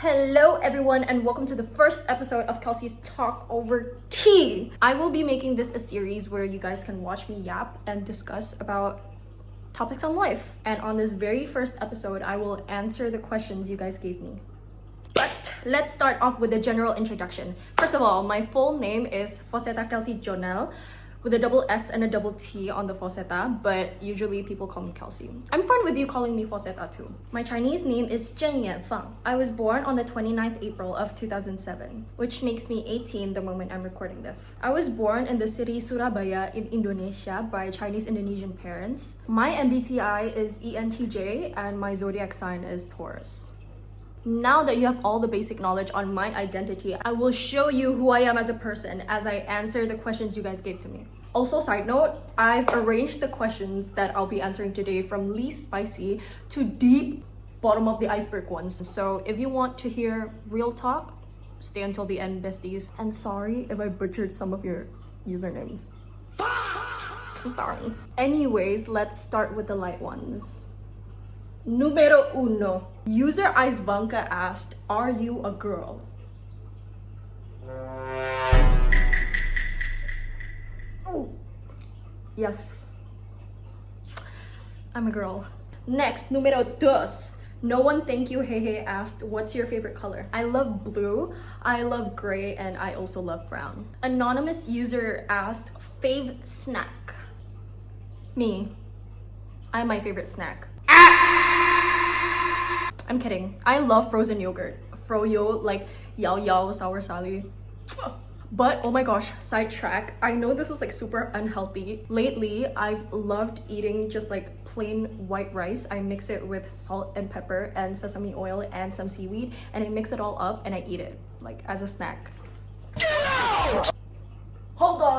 Hello everyone and welcome to the first episode of Kelsey's Talk Over Tea. I will be making this a series where you guys can watch me yap and discuss about topics on life. And on this very first episode, I will answer the questions you guys gave me. But let's start off with a general introduction. First of all, my full name is Foseta Kelsey Jonel, with a double S and a double T on the Foseta, but usually people call me Kelsey. I'm fine with you calling me Foseta too. My Chinese name is Zheng Yanfang. I was born on the 29th April of 2007, which makes me 18 the moment I'm recording this. I was born in the city Surabaya in Indonesia by Chinese Indonesian parents. My MBTI is ENTJ and my zodiac sign is Taurus. Now that you have all the basic knowledge on my identity, I will show you who I am as a person as I answer the questions you guys gave to me. Also, side note, I've arranged the questions that I'll be answering today from least spicy to deep bottom of the iceberg ones. So if you want to hear real talk, stay until the end, besties. And sorry if I butchered some of your usernames. I'm sorry. Anyways, let's start with the light ones. Numero uno. User Icevanka asked, are you a girl? Oh. Yes. I'm a girl. Next, numero dos. No one thank you hey hey asked, what's your favorite color? I love blue, I love gray, and I also love brown. Anonymous user asked, fave snack. Me. I'm my favorite snack. I'm kidding. I love frozen yogurt. Froyo, like yao yao, sour sally. But oh my gosh, sidetrack. I know this is like super unhealthy. Lately, I've loved eating just like plain white rice. I mix it with salt and pepper and sesame oil and some seaweed, and I mix it all up and I eat it like as a snack. Hold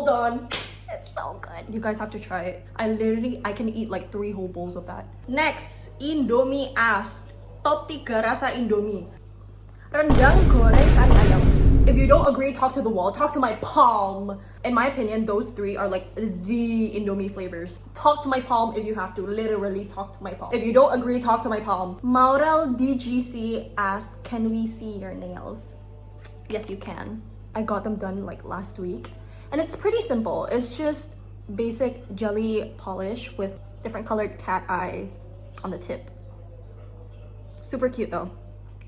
on. It's so good. You guys have to try it. I can eat like 3 whole bowls of that. Next, Indomie asked, top 3 rasa Indomie. Rendang, goreng, kari ayam. If you don't agree, talk to the wall. Talk to my palm. In my opinion, those 3 are like the Indomie flavors. Talk to my palm if you have to. Literally talk to my palm. If you don't agree, talk to my palm. Maurel DGC asked, can we see your nails? Yes, you can. I got them done like last week. And it's pretty simple. It's just basic jelly polish with different colored cat eye on the tip. Super cute though.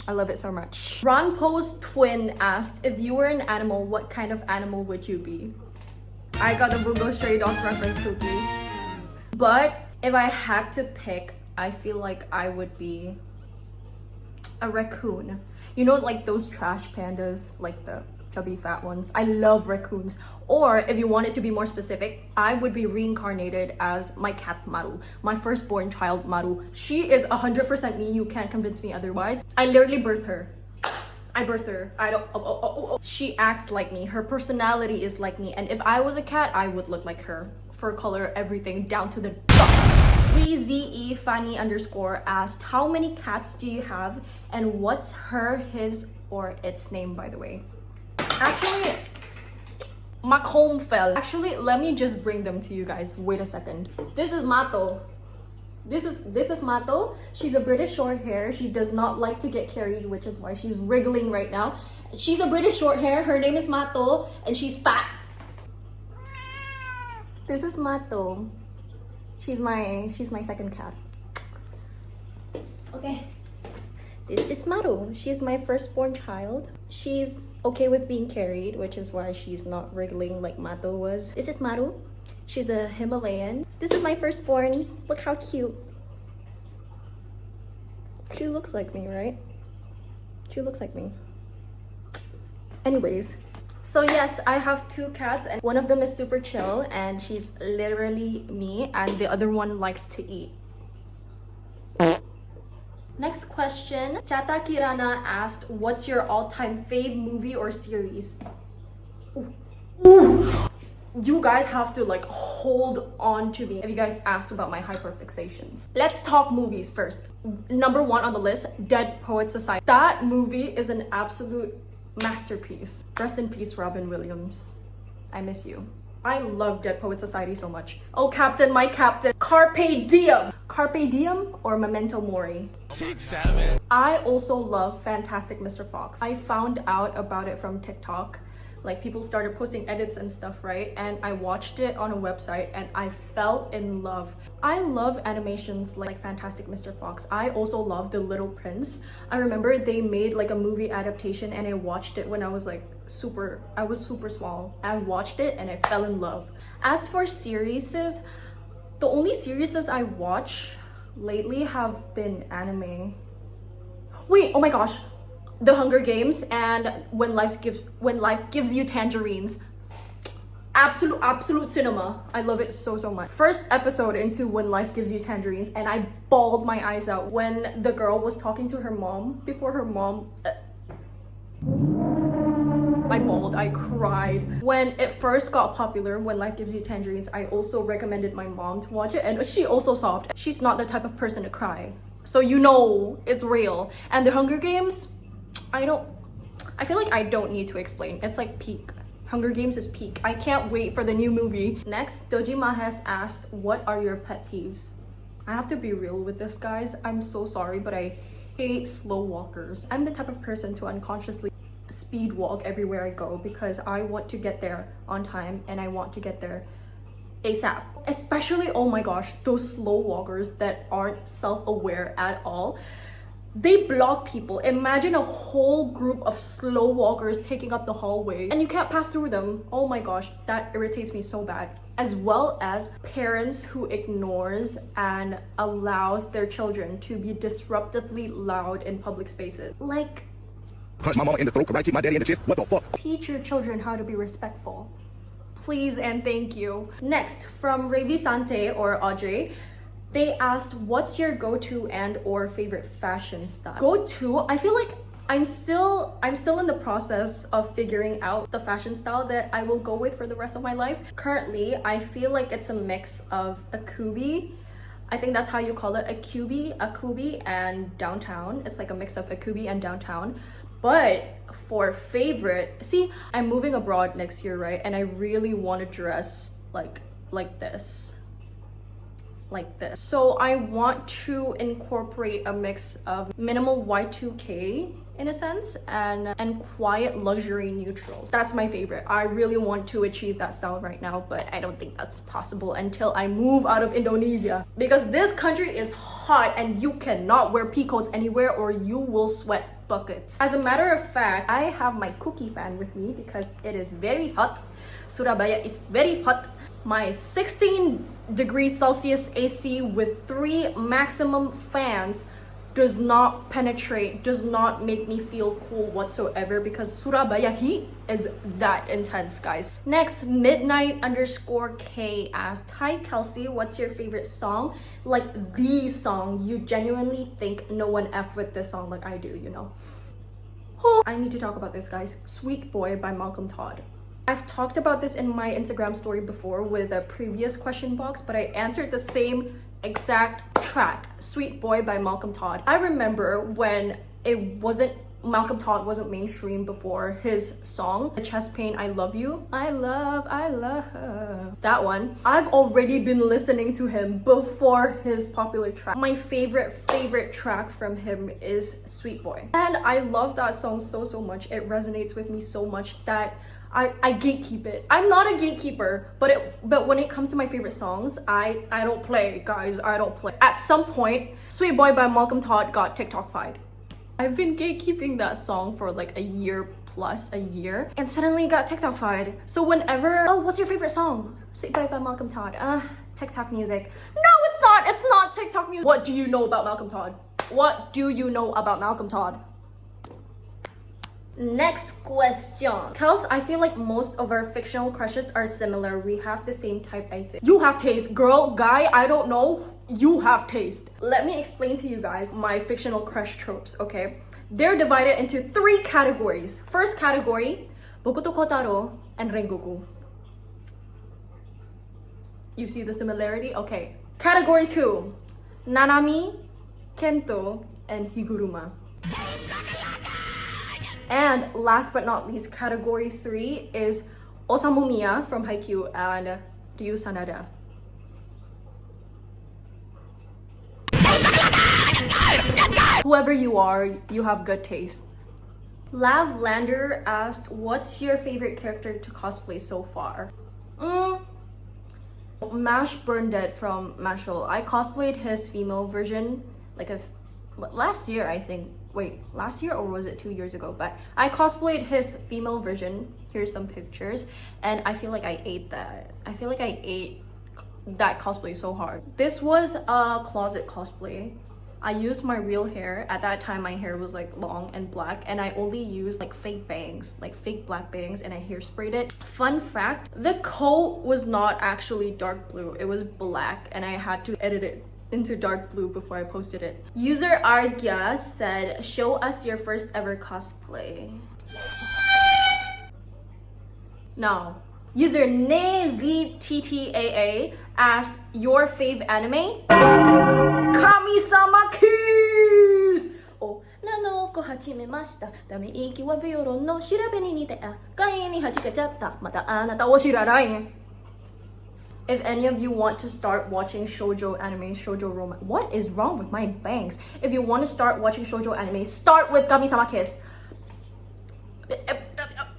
I love it so much. Ron Poe's twin asked, if you were an animal, what kind of animal would you be? I got the Bungo Stray Dogs reference cookie. But if I had to pick, I feel like I would be a raccoon. You know, like those trash pandas, like the chubby fat ones. I love raccoons. Or if you want it to be more specific, I would be reincarnated as my cat Maru, my firstborn child Maru. She is 100% me. You can't convince me otherwise. I literally birthed her. I birthed her. She acts like me. Her personality is like me. And if I was a cat, I would look like her. Fur color, everything, down to the dot. PZE Fanny _ asked, how many cats do you have? And what's her, his, or its name, by the way? Actually, my comb fell. Actually, let me just bring them to you guys. Wait a second. This is Mato. This is Mato. She's a British short hair. She does not like to get carried, which is why she's wriggling right now. She's a British short hair. Her name is Mato, and she's fat. This is Mato. She's my second cat. Okay. This is Maru. She's my firstborn child. She's okay with being carried, which is why she's not wriggling like Mato was. This is Maru. She's a Himalayan. This is my firstborn. Look how cute. She looks like me, right? She looks like me. Anyways, so yes, I have 2 cats and one of them is super chill and she's literally me, and the other one likes to eat. Next question, Chata Kirana asked, what's your all-time fave movie or series? Ooh. You guys have to like hold on to me if you guys asked about my hyperfixations. Let's talk movies first. Number 1 on the list, Dead Poets Society. That movie is an absolute masterpiece. Rest in peace, Robin Williams. I miss you. I love Dead Poet Society so much. Oh, Captain, my Captain. Carpe Diem. Carpe Diem or Memento Mori? 6, 7. I also love Fantastic Mr. Fox. I found out about it from TikTok. Like, people started posting edits and stuff, right? And I watched it on a website and I fell in love. I love animations like Fantastic Mr. Fox. I also love The Little Prince. I remember they made like a movie adaptation and I watched it when I was like super small. I watched it and I fell in love. As for series, the only series I watch lately have been anime. Wait, oh my gosh. The Hunger Games and When Life Gives You Tangerines. Absolute cinema. I love it so much. First episode into When Life Gives You Tangerines and I bawled my eyes out when the girl was talking to her mom before her mom I bawled, I cried. When it first got popular, When Life Gives You Tangerines, I also recommended my mom to watch it and she also sobbed. She's not the type of person to cry. So you know it's real. And The Hunger Games, I feel like I don't need to explain. It's like peak. Hunger Games is peak. I can't wait for the new movie. Next, Dojima has asked, what are your pet peeves? I have to be real with this, guys. I'm so sorry, but I hate slow walkers. I'm the type of person to unconsciously speed walk everywhere I go because I want to get there on time and I want to get there ASAP. Especially, oh my gosh, those slow walkers that aren't self-aware at all. They block people. Imagine a whole group of slow walkers taking up the hallway and you can't pass through them. Oh my gosh, that irritates me so bad. As well as parents who ignores and allows their children to be disruptively loud in public spaces. Like, punch my mama in the throat, karate, my daddy in the chest. What the fuck? Teach your children how to be respectful. Please and thank you. Next, from Ravi Sante or Audrey, they asked, what's your go-to and or favorite fashion style? Go-to, I feel like I'm still in the process of figuring out the fashion style that I will go with for the rest of my life. Currently, I feel like it's a mix of akubi. I think that's how you call it, akubi and downtown. It's like a mix of akubi and downtown. But for favorite, see, I'm moving abroad next year, right? And I really want to dress like this. Like this. So I want to incorporate a mix of minimal Y2K in a sense and quiet luxury neutrals. That's my favorite. I really want to achieve that style right now, but I don't think that's possible until I move out of Indonesia because this country is hot and you cannot wear peacoats anywhere or you will sweat buckets. As a matter of fact, I have my cookie fan with me because it is very hot. Surabaya is very hot. My 16 degrees Celsius AC with 3 maximum fans does not penetrate, does not make me feel cool whatsoever because Surabaya heat is that intense, guys. Next, midnight_K asked, hi Kelsey, what's your favorite song? Like the song you genuinely think no one F with this song like I do, you know? Oh, I need to talk about this, guys. Sweet Boy by Malcolm Todd. I've talked about this in my Instagram story before with a previous question box, but I answered the same exact track, Sweet Boy by Malcolm Todd. I remember when Malcolm Todd wasn't mainstream before his song, The Chest Pain, I Love You. I love. That one. I've already been listening to him before his popular track. My favorite track from him is Sweet Boy. And I love that song so much. It resonates with me so much that I gatekeep it. I'm not a gatekeeper, but when it comes to my favorite songs, I don't play, guys. I don't play. At some point, Sweet Boy by Malcolm Todd got TikTok-fied. I've been gatekeeping that song for like a year, and suddenly got TikTok-fied. So whenever, oh, what's your favorite song? Sweet Boy by Malcolm Todd. TikTok music. No, it's not. It's not TikTok music. What do you know about Malcolm Todd? What do you know about Malcolm Todd? Next question. Kels, I feel like most of our fictional crushes are similar. We have the same type, I think. You have taste. Girl, guy, I don't know. You have taste. Let me explain to you guys my fictional crush tropes, okay? They're divided into 3 categories. First category, Bokuto Kotaro and Rengoku. You see the similarity? Okay. Category 2, Nanami, Kento, and Higuruma. And last but not least, category 3 is Osamu Miya from Haikyuu and Ryu Sanada. Whoever you are, you have good taste. Lavlander asked, what's your favorite character to cosplay so far? Mash Burndead from Mashal. I cosplayed his female version like last year, I think. Wait, last year or was it 2 years ago? But I cosplayed his female version. Here's some pictures. And I feel like I ate that. I feel like I ate that cosplay so hard. This was a closet cosplay. I used my real hair. At that time, my hair was like long and black, and I only used like fake bangs, like fake black bangs, and I hairsprayed it. Fun fact, the coat was not actually dark blue. It was black, and I had to edit it into dark blue before I posted it. User Argya said, show us your first ever cosplay. Now, user NeZTTAA asked, your fave anime? Kami-sama Kiss! Oh, nano ko hachimemashita. Dame iki wa vioron no shirabe ni nite a. Kai ni hachikachatta. Mata anata wo shirarai. If any of you want to start watching shoujo anime, shoujo romance. What is wrong with my bangs? If you want to start watching shoujo anime, start with Kami-sama Kiss.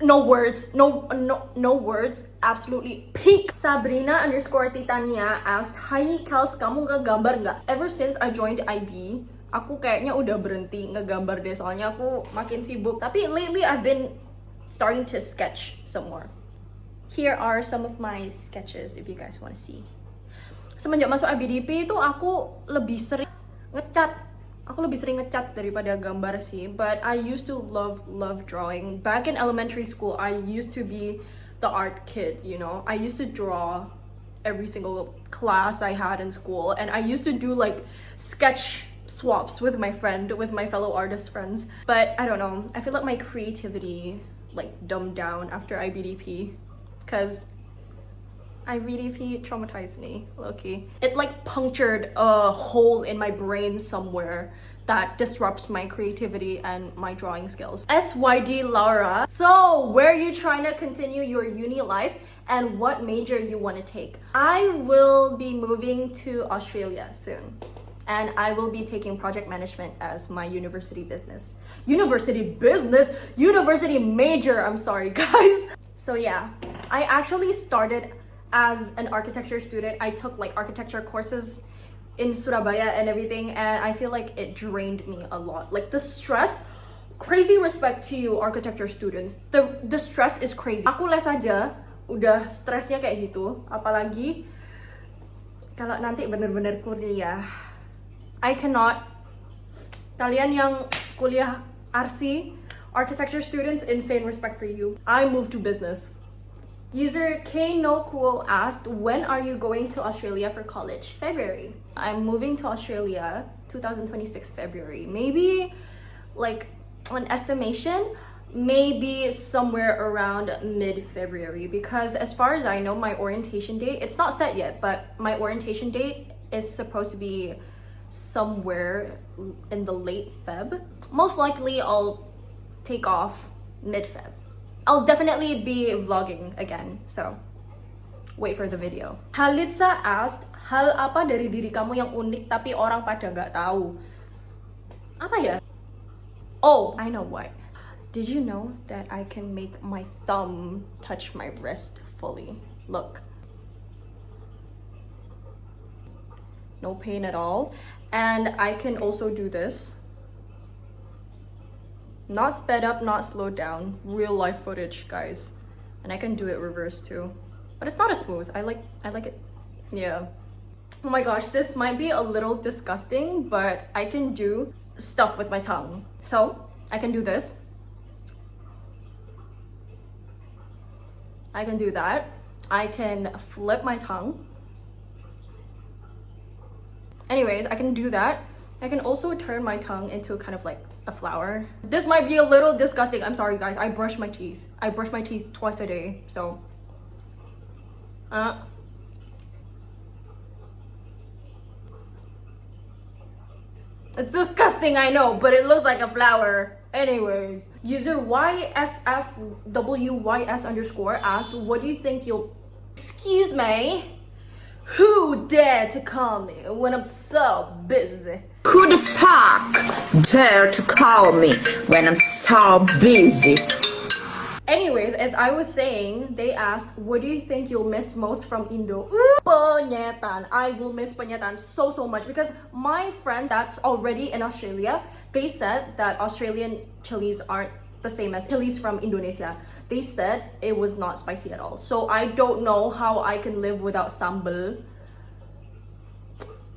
No words, no words. Absolutely peak. Sabrina_Titania asked, Hai Kals, kamu ngegambar nggak? Ever since I joined IB, aku kayaknya udah berhenti ngegambar deh, soalnya aku makin sibuk. Tapi lately I've been starting to sketch some more. Here are some of my sketches if you guys want to see. Semenjak masuk IBDP itu aku lebih sering ngecat. Aku lebih sering ngecat daripada gambar sih, but I used to love drawing. Back in elementary school, I used to be the art kid, you know? I used to draw every single class I had in school, and I used to do like sketch swaps with my fellow artist friends. But I don't know, I feel like my creativity like dumbed down after IBDP, because IBDP traumatized me, low-key. It like punctured a hole in my brain somewhere that disrupts my creativity and my drawing skills. SYD Laura. So, where are you trying to continue your uni life and what major you want to take? I will be moving to Australia soon. And I will be taking project management as my university business. University major, I'm sorry guys. So yeah, I actually started as an architecture student. I took like architecture courses in Surabaya and everything, and I feel like it drained me a lot. Like the stress, crazy respect to you architecture students. The stress is crazy. Aku les aja udah stresnya kayak gitu, apalagi kalau nanti bener-bener kuliah. I cannot. Kalian yang kuliah RC, architecture students, insane respect for you. I moved to business. User K No Cool asked, when are you going to Australia for college? February. I'm moving to Australia 2026 February. Maybe like an estimation, maybe somewhere around mid-February, because as far as I know, my orientation date, it's not set yet, but my orientation date is supposed to be somewhere in the late Feb. Most likely I'll take off mid-Feb. I'll definitely be vlogging again, so wait for the video. Halitza asked, hal apa dari diri kamu yang unik tapi orang pada gak tahu? Apa ya? Oh, I know what. Did you know that I can make my thumb touch my wrist fully? Look. No pain at all. And I can also do this. Not sped up, not slowed down. Real life footage, guys. And I can do it reverse too. But it's not as smooth. I like it. Yeah. Oh my gosh, this might be a little disgusting, but I can do stuff with my tongue. So, I can do this. I can do that. I can flip my tongue. Anyways, I can do that. I can also turn my tongue into kind of like a flower. This might be a little disgusting. I'm sorry guys, I brush my teeth. I brush my teeth twice a day, so. It's disgusting, I know, but it looks like a flower. Anyways, user YSFWYS underscore asked, what do you think you'll... Excuse me? Who dared to call me when I'm so busy? Who the fuck dare to call me when I'm so busy? Anyways, as I was saying, they asked, what do you think you'll miss most from Indo? Penyetan. I will miss penyetan so much because my friends that's already in Australia, they said that Australian chilies aren't the same as chilies from Indonesia. They said it was not spicy at all. So I don't know how I can live without sambal.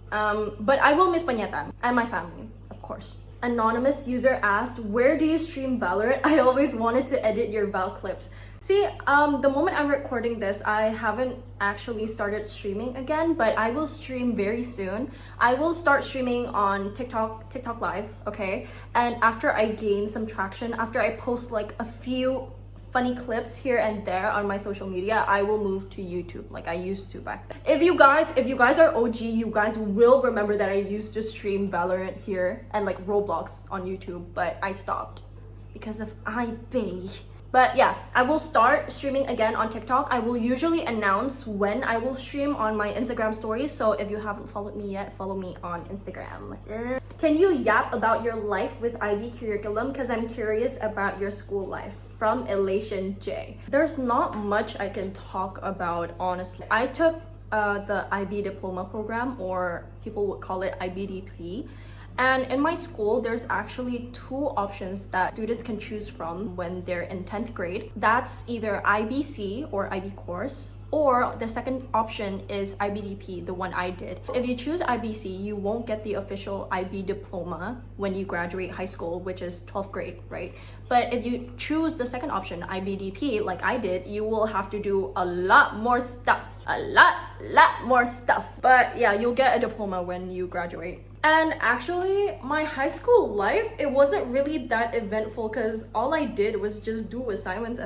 But I will miss penyetan and my family, of course. Anonymous user asked, where do you stream Valorant? I always wanted to edit your Val clips. See, the moment I'm recording this, I haven't actually started streaming again, but I will stream very soon. I will start streaming on TikTok Live, okay? And after I gain some traction, after I post like a few funny clips here and there on my social media, I will move to YouTube like I used to back then. If you guys are OG, you guys will remember that I used to stream Valorant here and like Roblox on YouTube, but I stopped because of IP. But yeah, I will start streaming again on TikTok. I will usually announce when I will stream on my Instagram stories, so if you haven't followed me yet, follow me on Instagram. Can you yap about your life with IB curriculum? Because I'm curious about your school life. From Elation J. There's not much I can talk about, honestly. I took the IB diploma program, or people would call it IBDP. And in my school, there's actually two options that students can choose from when they're in 10th grade. That's either IBC or IB course, or the second option is IBDP, the one I did. If you choose IBC, you won't get the official IB diploma when you graduate high school, which is 12th grade, right? But if you choose the second option, IBDP, like I did, you will have to do a lot more stuff. A lot more stuff. But yeah, you'll get a diploma when you graduate. And actually, my high school life, it wasn't really that eventful because all I did was just do assignments.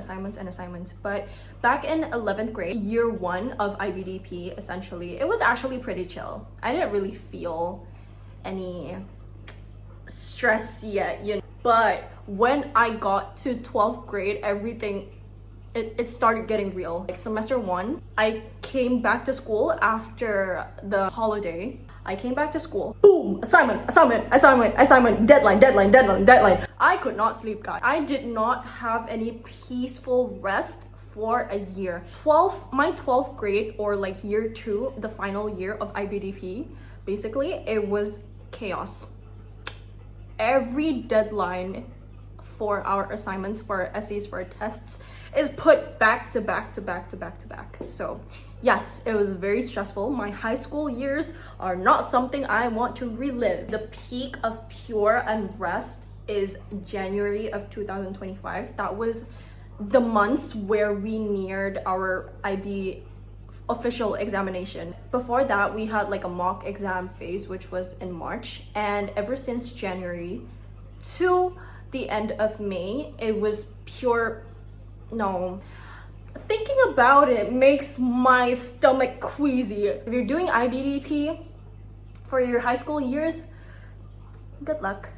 But back in 11th grade, year 1 of IBDP, essentially, it was actually pretty chill. I didn't really feel any stress yet, you know. But when I got to 12th grade, everything, it started getting real. Like semester 1, I came back to school after the holiday. I came back to school, boom, assignment, deadline. I could not sleep, guys. I did not have any peaceful rest for a year. My 12th grade, or like year 2, the final year of IBDP, basically, it was chaos. Every deadline for our assignments, for our essays, for our tests, is put back to back. So yes, it was very stressful. My high school years are not something I want to relive. The peak of pure unrest is January of 2025. That was the months where we neared our IB official examination. Before that, we had like a mock exam phase, which was in March. And ever since January to the end of May, it was pure... No. Thinking about it makes my stomach queasy. If you're doing IBDP for your high school years, good luck.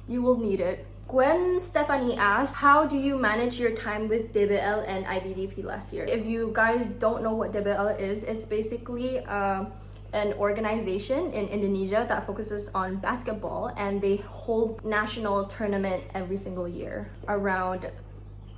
You will need it. Gwen Stephanie asked, how do you manage your time with DBL and IBDP last year? If you guys don't know what DBL is, it's basically an organization in Indonesia that focuses on basketball, and they hold national tournament every single year around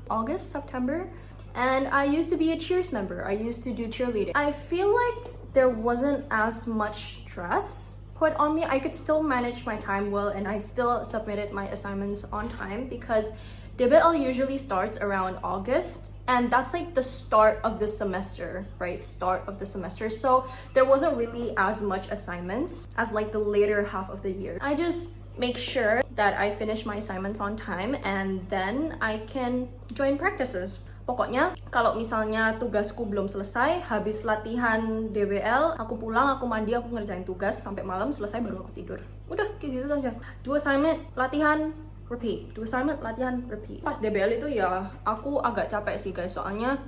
August, September. And I used to be a cheers member. I used to do cheerleading. I feel like there wasn't as much stress put on me. I could still manage my time well, and I still submitted my assignments on time because DBL usually starts around August, and that's like the start of the semester, right? Start of the semester. So there wasn't really as much assignments as like the later half of the year. I just make sure that I finish my assignments on time, and then I can join practices. Pokoknya, kalau misalnya tugasku belum selesai, habis latihan DBL, aku pulang, aku mandi, aku ngerjain tugas, sampai malam selesai baru aku tidur. Udah, kayak gitu aja. Do assignment, latihan, repeat. Do assignment, latihan, repeat. Pas DBL itu ya, aku agak capek sih guys, soalnya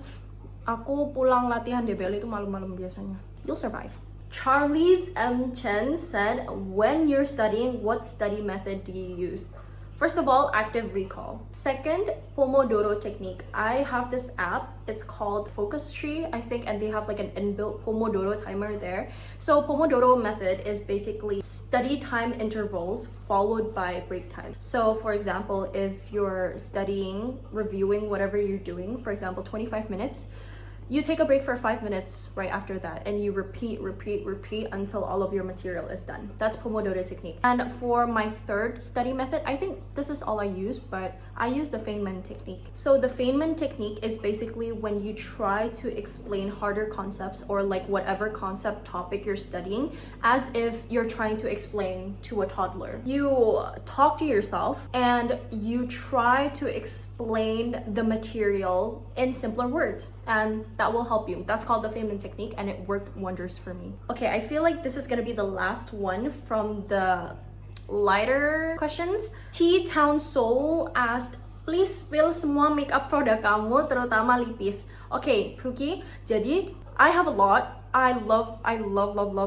aku pulang latihan DBL itu malam-malam biasanya. You'll survive. Charlie's M. Chen said, when you're studying, what study method do you use? First of all, active recall. Second, Pomodoro technique. I have this app, it's called Focus Tree, I think, and they have like an inbuilt Pomodoro timer there. So Pomodoro method is basically study time intervals followed by break time. So for example, if you're studying, reviewing whatever you're doing, for example, 25 minutes, you take a break for 5 minutes right after that, and you repeat until all of your material is done. That's Pomodoro technique. And for my third study method, I think this is all I use, but I use the Feynman technique. So the Feynman technique is basically when you try to explain harder concepts or like whatever concept topic you're studying as if you're trying to explain to a toddler. You talk to yourself and you try to explain the material in simpler words, and that will help you. That's called the Feynman technique, and it worked wonders for me. Okay, I feel like this is gonna be the last one from the lighter questions. T-Town Soul asked, please spill semua makeup produk kamu, terutama lipis. Okay, Pookie, jadi I have a lot. I love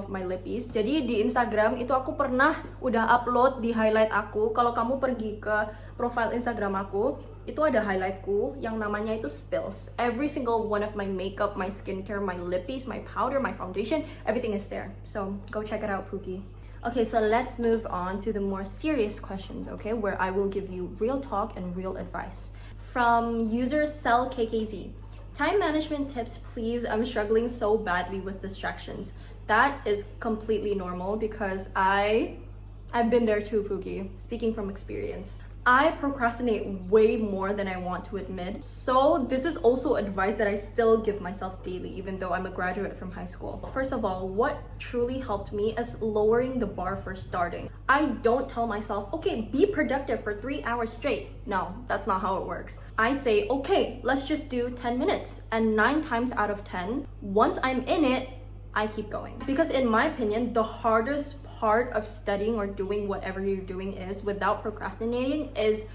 my lippies. Jadi di Instagram itu aku pernah udah upload di highlight aku. Kalau kamu pergi ke profile Instagram aku, itu ada highlightku yang namanya itu spills. Every single one of my makeup, my skincare, my lippies, my powder, my foundation, everything is there. So go check it out, Pookie. Okay, so let's move on to the more serious questions, okay, where I will give you real talk and real advice. From user CellKKZ. Time management tips, please. I'm struggling so badly with distractions. That is completely normal because I've been there too, Pookie, speaking from experience. I procrastinate way more than I want to admit. So this is also advice that I still give myself daily, even though I'm a graduate from high school. First of all, what truly helped me is lowering the bar for starting. I don't tell myself, okay, be productive for 3 hours straight. No, that's not how it works. I say, okay, let's just do 10 minutes. And 9 times out of 10, once I'm in it, I keep going. Because in my opinion, the hardest part of studying or doing whatever you're doing is without procrastinating is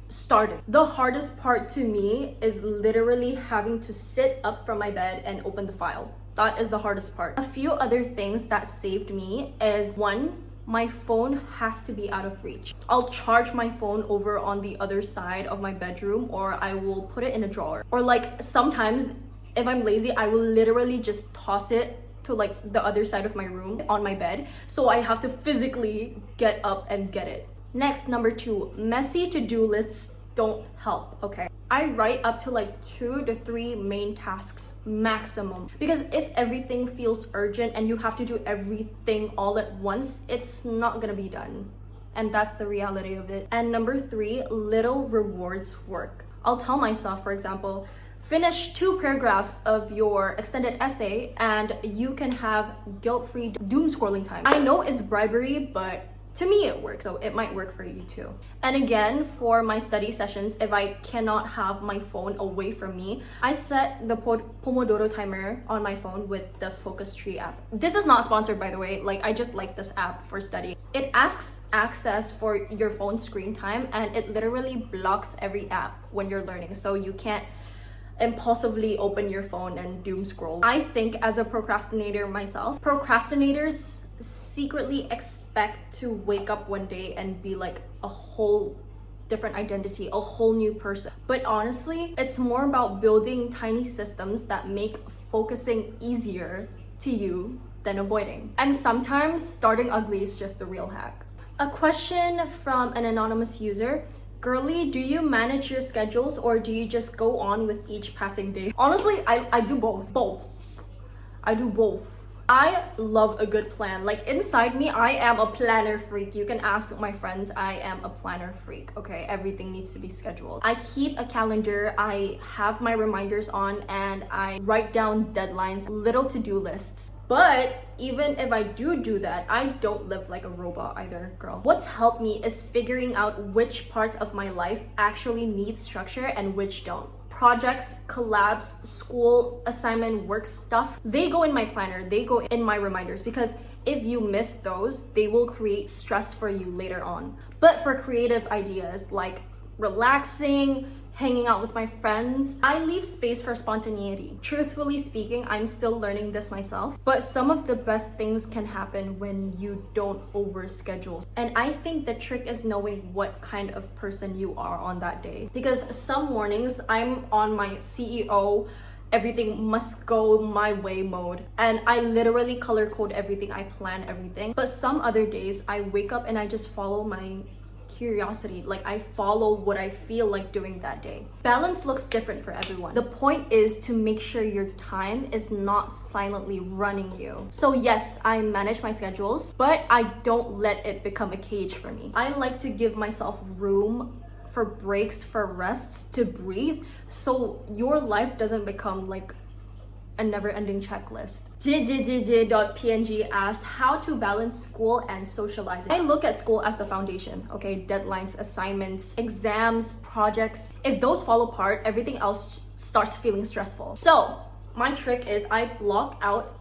starting. The hardest part to me is literally having to sit up from my bed and open the file. That is the hardest part. A few other things that saved me is, one, my phone has to be out of reach. I'll charge my phone over on the other side of my bedroom, or I will put it in a drawer. Or like sometimes if I'm lazy, I will literally just toss it to like the other side of my room on my bed, so I have to physically get up and get it. Next, number 2, messy to-do lists don't help, okay? I write up to like 2 to 3 main tasks maximum, because if everything feels urgent and you have to do everything all at once, it's not gonna be done. And that's the reality of it. And number 3, little rewards work. I'll tell myself, for example, finish 2 paragraphs of your extended essay and you can have guilt-free doom scrolling time. I know it's bribery, but to me it works, so it might work for you too. And again, for my study sessions, if I cannot have my phone away from me, I set the Pomodoro timer on my phone with the Focus Tree app. This is not sponsored, by the way. Like, I just like this app for study. It asks access for your phone screen time, and it literally blocks every app when you're learning, so you can't impulsively open your phone and doom scroll. I think as a procrastinator myself, procrastinators secretly expect to wake up one day and be like a whole different identity, a whole new person. But honestly, it's more about building tiny systems that make focusing easier to you than avoiding. And sometimes starting ugly is just the real hack. A question from an anonymous user. Girly, do you manage your schedules or do you just go on with each passing day? Honestly, I do both. I do both. I love a good plan. Like, inside me, I am a planner freak. You can ask my friends, I am a planner freak, okay? Everything needs to be scheduled. I keep a calendar, I have my reminders on, and I write down deadlines, little to-do lists. But even if I do that, I don't live like a robot either, girl. What's helped me is figuring out which parts of my life actually need structure and which don't. Projects, collabs, school, assignment, work stuff, they go in my planner, they go in my reminders, because if you miss those, they will create stress for you later on. But for creative ideas like relaxing, hanging out with my friends. I leave space for spontaneity. Truthfully speaking, I'm still learning this myself, but some of the best things can happen when you don't overschedule. And I think the trick is knowing what kind of person you are on that day. Because some mornings I'm on my CEO, everything must go my way mode, and I literally color code everything, I plan everything. But some other days I wake up and I just follow my curiosity, like I follow what I feel like doing that day. Balance looks different for everyone. The point is to make sure your time is not silently running you. So yes, I manage my schedules, but I don't let it become a cage for me. I like to give myself room for breaks, for rests, to breathe, so your life doesn't become like a never-ending checklist. JJJJ.png asked how to balance school and socializing. I look at school as the foundation, okay? Deadlines, assignments, exams, projects. If those fall apart, everything else starts feeling stressful. So my trick is I block out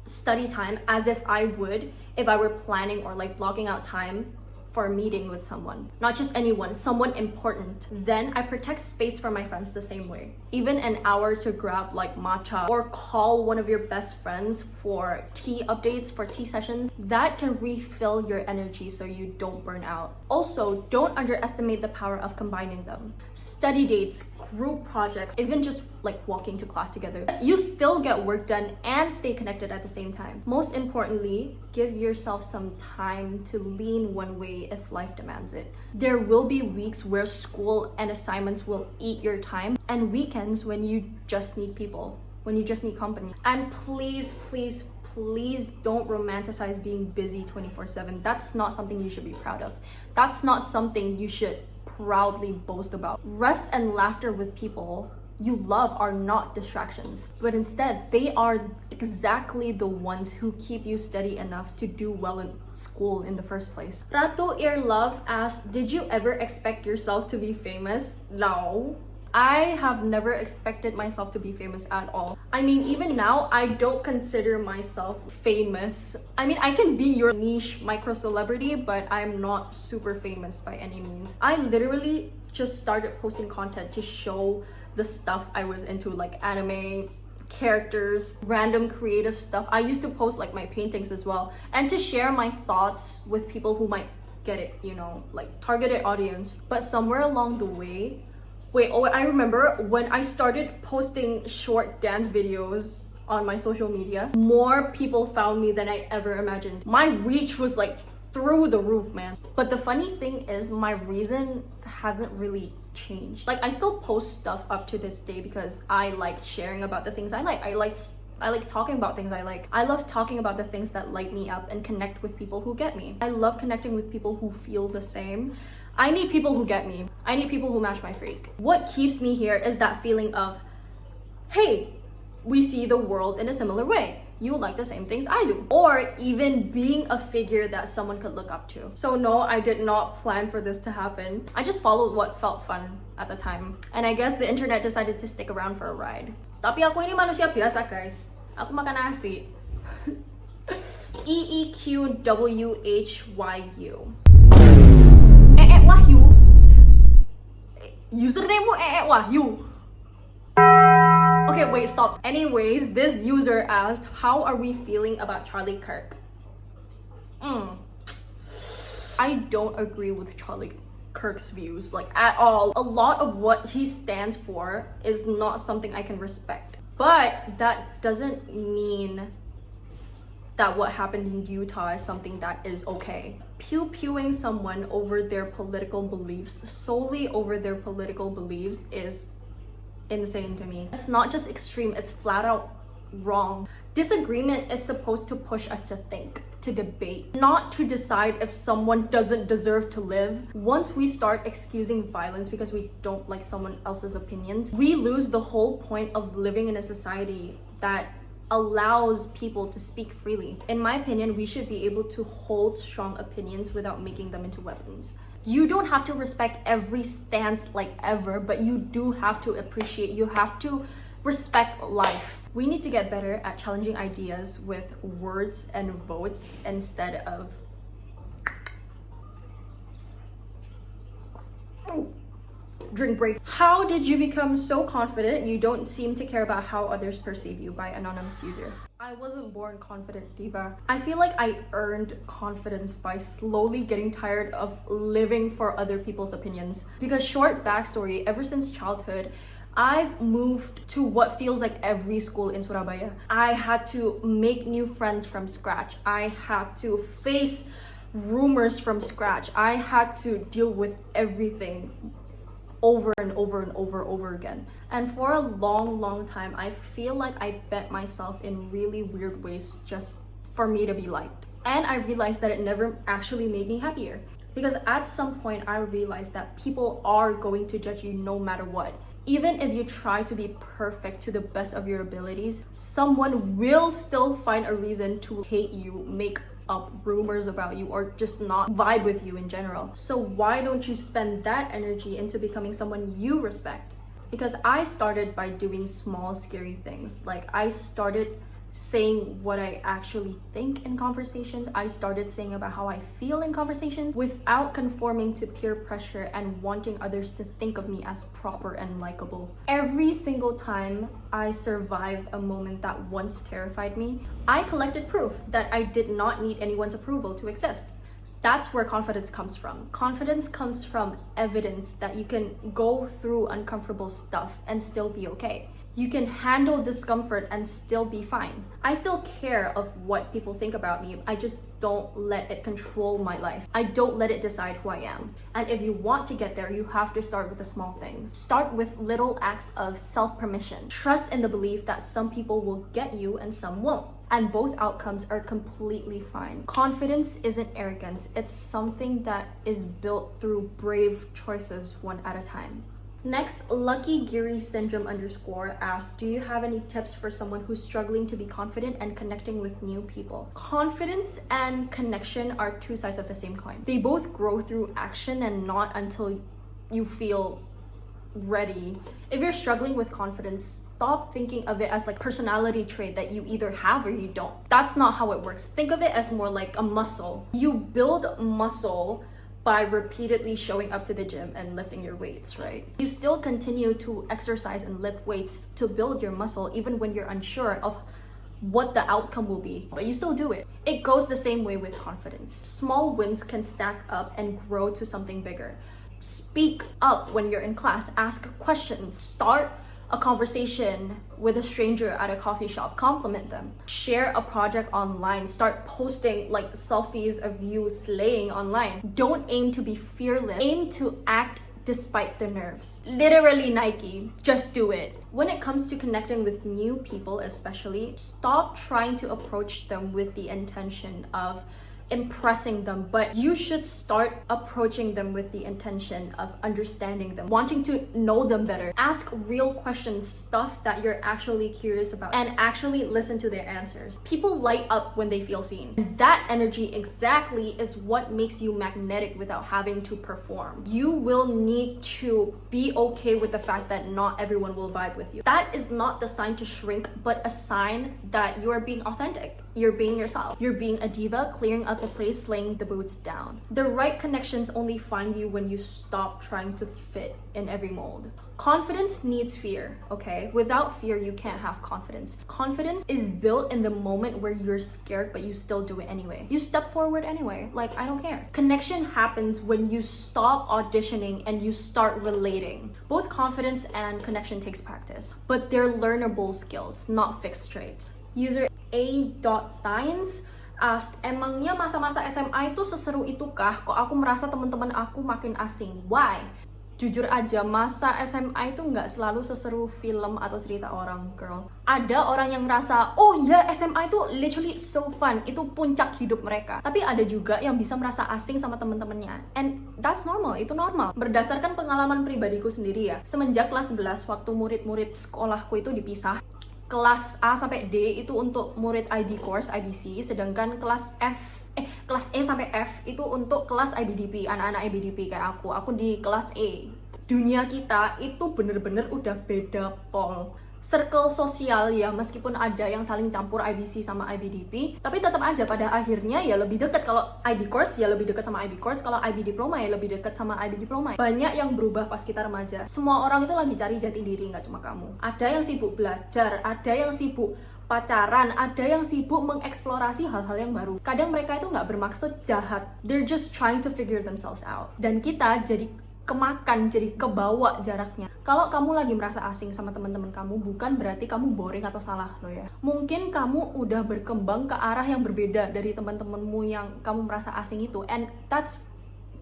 study time as if I would if I were planning or like blocking out time for a meeting with someone. Not just anyone, someone important. Then I protect space for my friends the same way. Even an hour to grab like matcha or call one of your best friends for tea updates, for tea sessions, that can refill your energy so you don't burn out. Also, don't underestimate the power of combining them. Study dates, group projects, even just like walking to class together. You still get work done and stay connected at the same time. Most importantly, give yourself some time to lean one way if life demands it. There will be weeks where school and assignments will eat your time, and weekends when you just need people, when you just need company. And please don't romanticize being busy 24/7. That's not something you should be proud of. That's not something you should proudly boast about. Rest and laughter with people you love are not distractions, but instead they are exactly the ones who keep you steady enough to do well in school in the first place. Ratu Ear Love asked, did you ever expect yourself to be famous? No. I have never expected myself to be famous at all. I mean, even now, I don't consider myself famous. I mean, I can be your niche micro celebrity, but I'm not super famous by any means. I literally just started posting content to show the stuff I was into, like anime, characters, random creative stuff. I used to post like my paintings as well, and to share my thoughts with people who might get it, you know, like targeted audience. But somewhere along the way, I remember when I started posting short dance videos on my social media, more people found me than I ever imagined. My reach was like through the roof, man. But the funny thing is, my reason hasn't really changed. Like, I still post stuff up to this day because I like sharing about the things I like. I like talking about things I like. I love talking about the things that light me up and connect with people who get me. I love connecting with people who feel the same. I need people who get me. I need people who match my freak. What keeps me here is that feeling of, hey, we see the world in a similar way. You like the same things I do. Or even being a figure that someone could look up to. So no, I did not plan for this to happen. I just followed what felt fun at the time. And I guess the internet decided to stick around for a ride. Tapi aku ini manusia biasa, guys. Aku makan nasi. EEQWHYU. Wahyu. Username mo Wahyu. Okay, wait, stop. Anyways, this user asked, how are we feeling about Charlie Kirk? I don't agree with Charlie Kirk's views, like, at all. A lot of what he stands for is not something I can respect. But that doesn't mean that what happened in Utah is something that is okay. Pew-pewing someone over their political beliefs, solely over their political beliefs, is insane to me. It's not just extreme, it's flat out wrong. Disagreement is supposed to push us to think, to debate, not to decide if someone doesn't deserve to live. Once we start excusing violence because we don't like someone else's opinions, we lose the whole point of living in a society that allows people to speak freely. In my opinion, we should be able to hold strong opinions without making them into weapons. You don't have to respect every stance like ever, but you do have to appreciate, you have to respect life. We need to get better at challenging ideas with words and votes instead of drink break. How did you become so confident you don't seem to care about how others perceive you? By anonymous user. I wasn't born confident, diva. I feel like I earned confidence by slowly getting tired of living for other people's opinions. Because short backstory, ever since childhood, I've moved to what feels like every school in Surabaya. I had to make new friends from scratch. I had to face rumors from scratch. I had to deal with everything over and over again. And for a long time, I feel like I bet myself in really weird ways just for me to be liked. And I realized that it never actually made me happier. Because at some point, I realized that people are going to judge you no matter what. Even if you try to be perfect to the best of your abilities, someone will still find a reason to hate you, make up rumors about you, or just not vibe with you in general. So why don't you spend that energy into becoming someone you respect? Because I started by doing small scary things. Like I started saying what I actually think in conversations. I started saying about how I feel in conversations without conforming to peer pressure and wanting others to think of me as proper and likable. Every single time I survive a moment that once terrified me, I collected proof that I did not need anyone's approval to exist. That's where confidence comes from. Confidence comes from evidence that you can go through uncomfortable stuff and still be okay. You can handle discomfort and still be fine. I still care of what people think about me. I just don't let it control my life. I don't let it decide who I am. And if you want to get there, you have to start with the small things. Start with little acts of self-permission. Trust in the belief that some people will get you and some won't. And both outcomes are completely fine. Confidence isn't arrogance. It's something that is built through brave choices one at a time. Next, Lucky Giri Syndrome _ asked, do you have any tips for someone who's struggling to be confident and connecting with new people? Confidence and connection are two sides of the same coin. They both grow through action and not until you feel ready. If you're struggling with confidence, stop thinking of it as like personality trait that you either have or you don't. That's not how it works. Think of it as more like a muscle. You build muscle by repeatedly showing up to the gym and lifting your weights, right? You still continue to exercise and lift weights to build your muscle even when you're unsure of what the outcome will be, but you still do it. It goes the same way with confidence. Small wins can stack up and grow to something bigger. Speak up when you're in class, ask questions, start a conversation with a stranger at a coffee shop, compliment them. Share a project online, start posting like selfies of you slaying online. Don't aim to be fearless, aim to act despite the nerves. Literally Nike, just do it. When it comes to connecting with new people especially, stop trying to approach them with the intention of impressing them, but you should start approaching them with the intention of understanding them, wanting to know them better. Ask real questions, stuff that you're actually curious about, and actually listen to their answers. People light up when they feel seen. And that energy exactly is what makes you magnetic without having to perform. You will need to be okay with the fact that not everyone will vibe with you. That is not the sign to shrink, but a sign that you are being authentic. You're being yourself. You're being a diva, clearing up the place, laying the boots down. The right connections only find you when you stop trying to fit in every mold. Confidence needs fear, okay? Without fear, you can't have confidence. Confidence is built in the moment where you're scared, but you still do it anyway. You step forward anyway, like I don't care. Connection happens when you stop auditioning and you start relating. Both confidence and connection takes practice, but they're learnable skills, not fixed traits. User A.Thines asked, emangnya masa-masa SMA itu seseru itukah? Kok aku merasa teman-teman aku makin asing? Why? Jujur aja, masa SMA itu nggak selalu seseru film atau cerita orang, girl. Ada orang yang merasa, oh ya SMA itu literally so fun, itu puncak hidup mereka. Tapi ada juga yang bisa merasa asing sama temen-temennya. And that's normal, itu normal. Berdasarkan pengalaman pribadiku sendiri ya, semenjak kelas 11 waktu murid-murid sekolahku itu dipisah, kelas A sampai D itu untuk murid IB course, IBC, sedangkan kelas E sampai F itu untuk kelas IBDP, anak-anak IBDP kayak aku di kelas E. Dunia kita itu bener-bener udah beda pol. circle sosial ya, meskipun ada yang saling campur IBC sama IBDP, tapi tetap aja pada akhirnya ya lebih dekat. Kalau IB course ya lebih dekat sama IB course, kalau IB diploma ya lebih dekat sama IB diploma. Banyak yang berubah pas kita remaja. Semua orang itu lagi cari jati diri, nggak cuma kamu. Ada yang sibuk belajar, ada yang sibuk pacaran, ada yang sibuk mengeksplorasi hal-hal yang baru. Kadang mereka itu nggak bermaksud jahat, they're just trying to figure themselves out. Dan kita jadi kemakan, jadi kebawa jaraknya. Kalau kamu lagi merasa asing sama teman-teman kamu, bukan berarti kamu boring atau salah loh ya. Mungkin kamu udah berkembang ke arah yang berbeda dari teman-temanmu yang kamu merasa asing itu, and that's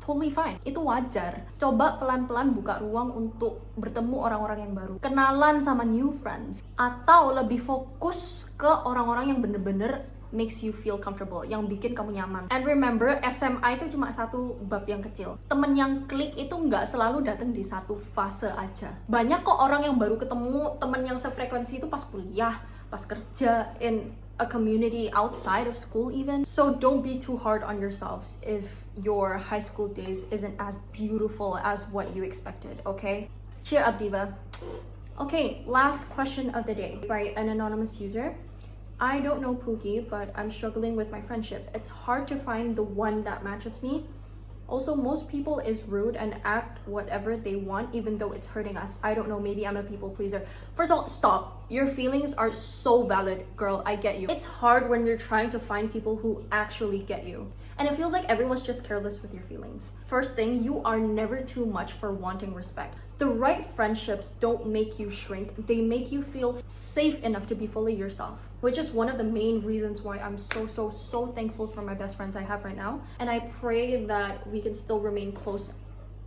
totally fine. Itu wajar. Coba pelan-pelan buka ruang untuk bertemu orang-orang yang baru, kenalan sama new friends, atau lebih fokus ke orang-orang yang bener-bener makes you feel comfortable, yang bikin kamu nyaman. And remember, SMA itu cuma satu bab yang kecil. Temen yang klik itu nggak selalu datang di satu fase aja. Banyak kok orang yang baru ketemu temen yang sefrekuensi itu pas kuliah, pas kerja, in a community outside of school even. So don't be too hard on yourselves if your high school days isn't as beautiful as what you expected, okay? Cheer up, diva. Okay, last question of the day by an anonymous user. I don't know Pookie, but I'm struggling with my friendship. It's hard to find the one that matches me. Also, most people is rude and act whatever they want, even though it's hurting us. I don't know, maybe I'm a people pleaser. First of all, stop. Your feelings are so valid, girl. I get you. It's hard when you're trying to find people who actually get you. And it feels like everyone's just careless with your feelings. First thing, you are never too much for wanting respect. The right friendships don't make you shrink. They make you feel safe enough to be fully yourself, which is one of the main reasons why I'm so thankful for my best friends I have right now. And I pray that we can still remain close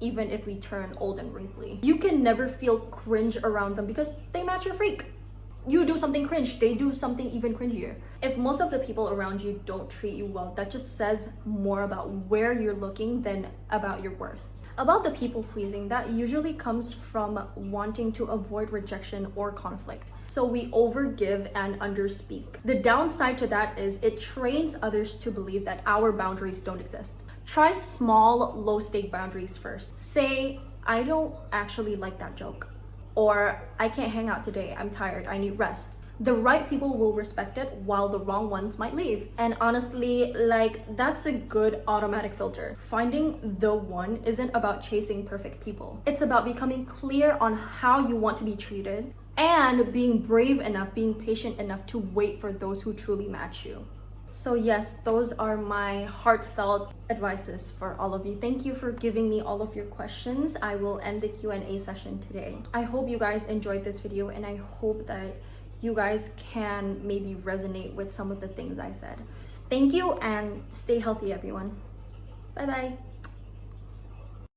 even if we turn old and wrinkly. You can never feel cringe around them because they match your freak. You do something cringe, they do something even cringier. If most of the people around you don't treat you well, that just says more about where you're looking than about your worth. About the people pleasing, that usually comes from wanting to avoid rejection or conflict. So we overgive and underspeak. The downside to that is it trains others to believe that our boundaries don't exist. Try small, low-stake boundaries first. Say, I don't actually like that joke. Or, I can't hang out today, I'm tired, I need rest. The right people will respect it while the wrong ones might leave. And honestly, like, that's a good automatic filter. Finding the one isn't about chasing perfect people. It's about becoming clear on how you want to be treated and being brave enough, being patient enough to wait for those who truly match you. So yes, those are my heartfelt advices for all of you. Thank you for giving me all of your questions. I will end the Q&A session today. I hope you guys enjoyed this video, and I hope that you guys can maybe resonate with some of the things I said. Thank you, and stay healthy, everyone. Bye bye.